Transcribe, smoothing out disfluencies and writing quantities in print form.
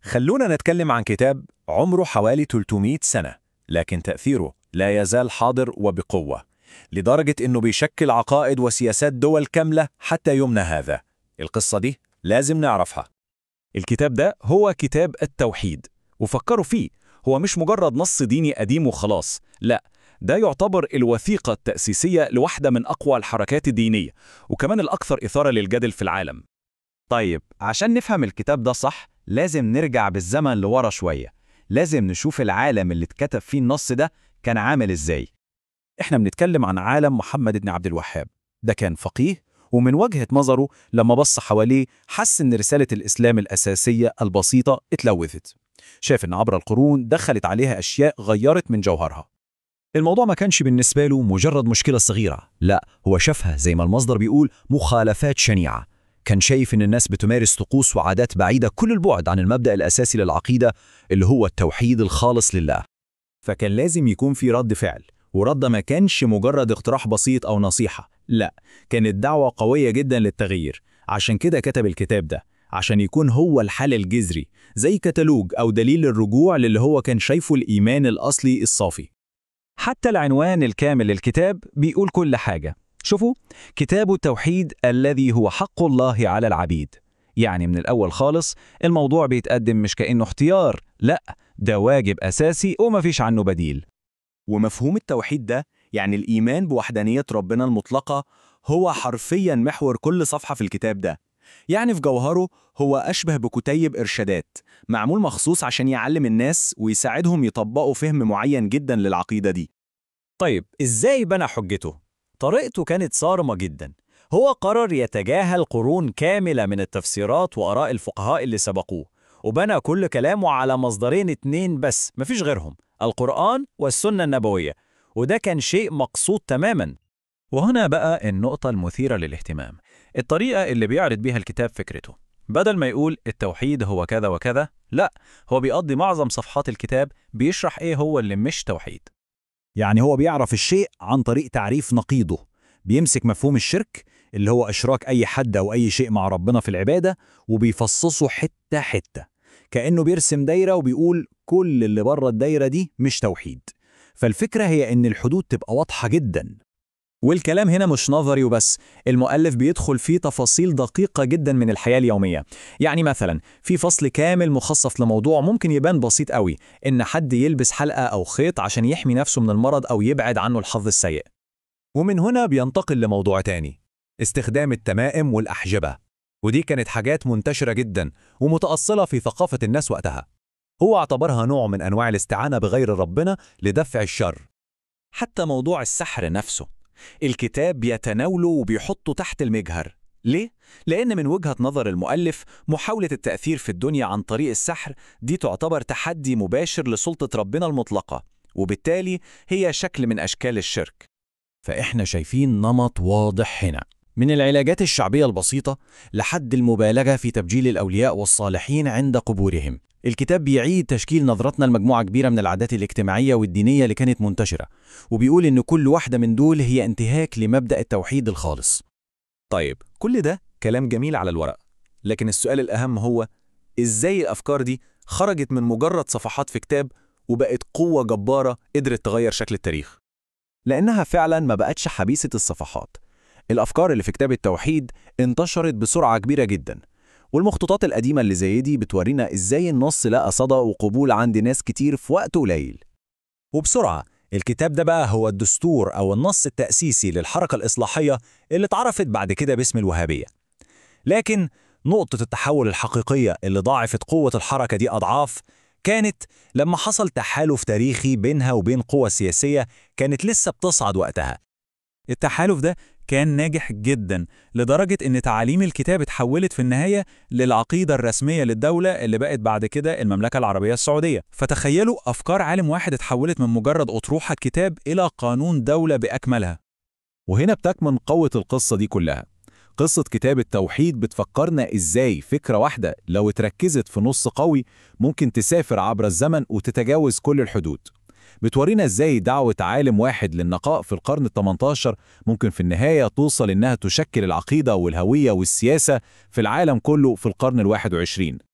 خلونا نتكلم عن كتاب عمره حوالي 300 سنة، لكن تأثيره لا يزال حاضر وبقوة، لدرجة إنه بيشكل عقائد وسياسات دول كاملة حتى يومنا هذا. القصة دي لازم نعرفها. الكتاب ده هو كتاب التوحيد، وفكروا فيه، هو مش مجرد نص ديني قديم وخلاص، لا، ده يعتبر الوثيقة التأسيسية لواحدة من أقوى الحركات الدينية، وكمان الأكثر إثارة للجدل في العالم. طيب عشان نفهم الكتاب ده صح لازم نرجع بالزمن لورا شوية. لازم نشوف العالم اللي اتكتب فيه النص ده كان عامل ازاي. احنا بنتكلم عن عالم محمد بن عبد الوهاب. ده كان فقيه، ومن وجهة نظره لما بص حواليه حس ان رسالة الإسلام الأساسية البسيطة اتلوثت. شاف ان عبر القرون دخلت عليها أشياء غيرت من جوهرها. الموضوع ما كانش بالنسبة له مجرد مشكلة صغيرة، لا، هو شافها زي ما المصدر بيقول مخالفات شنيعة. كان شايف إن الناس بتمارس طقوس وعادات بعيدة كل البعد عن المبدأ الأساسي للعقيدة اللي هو التوحيد الخالص لله. فكان لازم يكون في رد فعل، ورد ما كانش مجرد اقتراح بسيط أو نصيحة، لا، كانت دعوة قوية جدا للتغيير. عشان كده كتب الكتاب ده، عشان يكون هو الحل الجذري، زي كتالوج أو دليل الرجوع للي هو كان شايفه الإيمان الأصلي الصافي. حتى العنوان الكامل للكتاب بيقول كل حاجة. شوفوا، كتاب التوحيد الذي هو حق الله على العبيد. يعني من الأول خالص الموضوع بيتقدم مش كأنه اختيار، لا، ده واجب أساسي ومفيش عنه بديل. ومفهوم التوحيد ده يعني الإيمان بوحدانية ربنا المطلقة هو حرفياً محور كل صفحة في الكتاب ده. يعني في جوهره هو أشبه بكتيب إرشادات معمول مخصوص عشان يعلم الناس ويساعدهم يطبقوا فهم معين جدا للعقيدة دي. طيب إزاي بنى حجته؟ طريقته كانت صارمة جدا. هو قرر يتجاهل قرون كاملة من التفسيرات وآراء الفقهاء اللي سبقوه، وبنى كل كلامه على مصدرين اتنين بس مفيش غيرهم، القرآن والسنة النبوية، وده كان شيء مقصود تماما. وهنا بقى النقطة المثيرة للاهتمام، الطريقة اللي بيعرض بيها الكتاب فكرته. بدل ما يقول التوحيد هو كذا وكذا، لا، هو بيقضي معظم صفحات الكتاب بيشرح ايه هو اللي مش توحيد. يعني هو بيعرف الشيء عن طريق تعريف نقيضه، بيمسك مفهوم الشرك اللي هو إشراك أي حد أو أي شيء مع ربنا في العبادة وبيفصصه حتة حتة، كأنه بيرسم دايرة وبيقول كل اللي بره الدايرة دي مش توحيد. فالفكرة هي إن الحدود تبقى واضحة جدا. والكلام هنا مش نظري وبس، المؤلف بيدخل فيه تفاصيل دقيقة جدا من الحياة اليومية. يعني مثلا في فصل كامل مخصص لموضوع ممكن يبان بسيط قوي، إن حد يلبس حلقة أو خيط عشان يحمي نفسه من المرض أو يبعد عنه الحظ السيء. ومن هنا بينتقل لموضوع تاني، استخدام التمائم والأحجبة، ودي كانت حاجات منتشرة جدا ومتأصلة في ثقافة الناس وقتها. هو اعتبرها نوع من أنواع الاستعانة بغير ربنا لدفع الشر. حتى موضوع السحر نفسه الكتاب بيتناوله وبيحطه تحت المجهر. ليه؟ لأن من وجهة نظر المؤلف محاولة التأثير في الدنيا عن طريق السحر دي تعتبر تحدي مباشر لسلطة ربنا المطلقة، وبالتالي هي شكل من أشكال الشرك. فإحنا شايفين نمط واضح هنا، من العلاجات الشعبية البسيطة لحد المبالغة في تبجيل الأولياء والصالحين عند قبورهم. الكتاب بيعيد تشكيل نظرتنا لمجموعة كبيرة من العادات الاجتماعية والدينية اللي كانت منتشرة، وبيقول إن كل واحدة من دول هي انتهاك لمبدأ التوحيد الخالص. طيب كل ده كلام جميل على الورق، لكن السؤال الأهم هو إزاي الأفكار دي خرجت من مجرد صفحات في كتاب وبقت قوة جبارة قدرت تغير شكل التاريخ؟ لأنها فعلا ما بقتش حبيسة الصفحات. الأفكار اللي في كتاب التوحيد انتشرت بسرعة كبيرة جدا، والمخطوطات القديمة اللي زي دي بتورينا إزاي النص لقى صدى وقبول عند ناس كتير في وقت قليل. وبسرعة الكتاب ده بقى هو الدستور أو النص التأسيسي للحركة الإصلاحية اللي اتعرفت بعد كده باسم الوهابية. لكن نقطة التحول الحقيقية اللي ضاعفت قوة الحركة دي أضعاف كانت لما حصل تحالف تاريخي بينها وبين قوى سياسية كانت لسه بتصعد وقتها. التحالف ده كان ناجح جدا لدرجة إن تعاليم الكتاب اتحولت في النهاية للعقيدة الرسمية للدولة اللي بقت بعد كده المملكة العربية السعودية. فتخيلوا أفكار عالم واحد اتحولت من مجرد أطروحة كتاب إلى قانون دولة بأكملها. وهنا بتكمن قوة القصة دي كلها. قصة كتاب التوحيد بتفكرنا إزاي فكرة واحدة لو اتركزت في نص قوي ممكن تسافر عبر الزمن وتتجاوز كل الحدود. بتورينا إزاي دعوة عالم واحد للنقاء في القرن ال18 ممكن في النهاية توصل إنها تشكل العقيدة والهوية والسياسة في العالم كله في القرن ال21.